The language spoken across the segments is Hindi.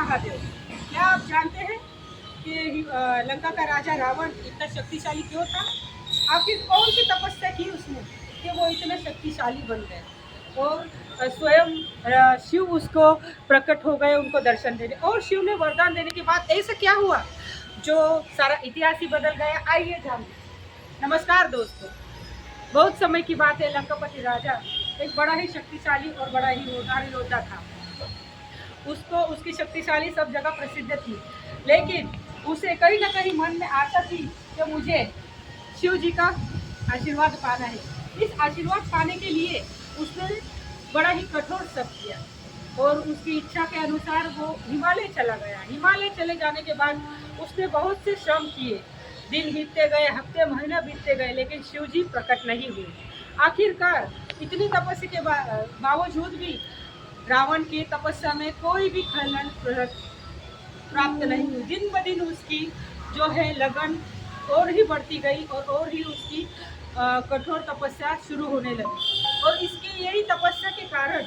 महादेव। क्या आप जानते हैं कि लंका का राजा रावण इतना शक्तिशाली क्यों था? आखिर कौन सी तपस्या की उसने कि वो इतने शक्तिशाली बन गए? और स्वयं शिव उसको प्रकट हो गए उनको दर्शन देने, और शिव ने वरदान देने के बाद ऐसा क्या हुआ जो सारा इतिहास ही बदल गया? आइए जानिए। नमस्कार दोस्तों, बहुत समय की बात है, लंकापति राजा एक बड़ा ही शक्तिशाली और बड़ा ही होनहार योद्धा था। उसको उसकी शक्तिशाली सब जगह प्रसिद्ध थी, लेकिन उसे कहीं ना कहीं मन में आशा थी कि मुझे शिव जी का आशीर्वाद पाना है। इस आशीर्वाद पाने के लिए उसने बड़ा ही कठोर तप किया और उसकी इच्छा के अनुसार वो हिमालय चला गया। हिमालय चले जाने के बाद उसने बहुत से श्रम किए, दिन बीतते गए, हफ्ते महीने बीतते गए, लेकिन शिव जी प्रकट नहीं हुए। आखिरकार इतनी तपस्या के बावजूद भी रावण की तपस्या में कोई भी खलन प्राप्त नहीं हुई। दिन ब दिन उसकी जो है लगन और ही बढ़ती गई और ही उसकी कठोर तपस्या शुरू होने लगी, और इसकी यही तपस्या के कारण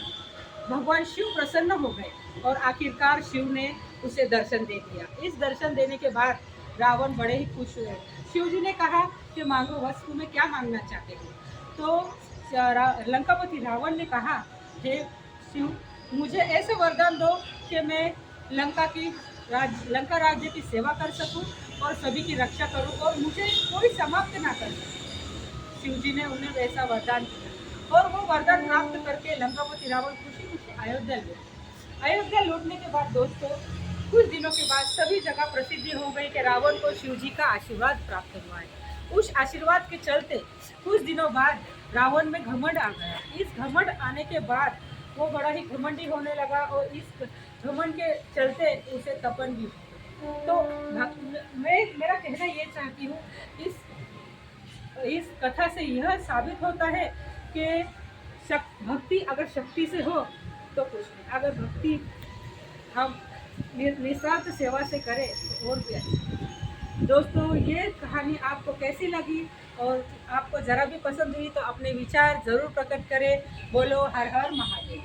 भगवान शिव प्रसन्न हो गए और आखिरकार शिव ने उसे दर्शन दे दिया। इस दर्शन देने के बाद रावण बड़े ही खुश हुए। शिव जी ने कहा कि मांगो, बस तुम्हें क्या मांगना चाहते हो? तो लंकापति रावण ने कहा, हे शिव, मुझे ऐसे वरदान दो कि मैं लंका राज्य की सेवा कर सकूं और सभी की रक्षा करूं और मुझे कोई समाप्त ना कर सके। शिव जी ने उन्हें वैसा वरदान दिया और वो वरदान प्राप्त करके लंकापति रावण खुशी खुशी अयोध्या लौटे। अयोध्या लौटने के बाद दोस्तों, कुछ दिनों के बाद सभी जगह प्रसिद्धि हो गई कि रावण को शिव जी का आशीर्वाद प्राप्त हुआ है। उस आशीर्वाद के चलते कुछ दिनों बाद रावण में घमंड आ गया। इस घमंड आने के बाद वो बड़ा ही घमंडी होने लगा और इस घमंड के चलते उसे तपन भी हुई। तो मेरा कहना ये चाहती हूँ, इस कथा से यह साबित होता है कि भक्ति अगर शक्ति से हो तो कुछ नहीं, अगर भक्ति हम निस्वार्थ सेवा से करें तो और भी अच्छा। दोस्तों, ये कहानी आपको कैसी लगी और आपको ज़रा भी पसंद हुई तो अपने विचार ज़रूर प्रकट करें। बोलो हर हर महादेव।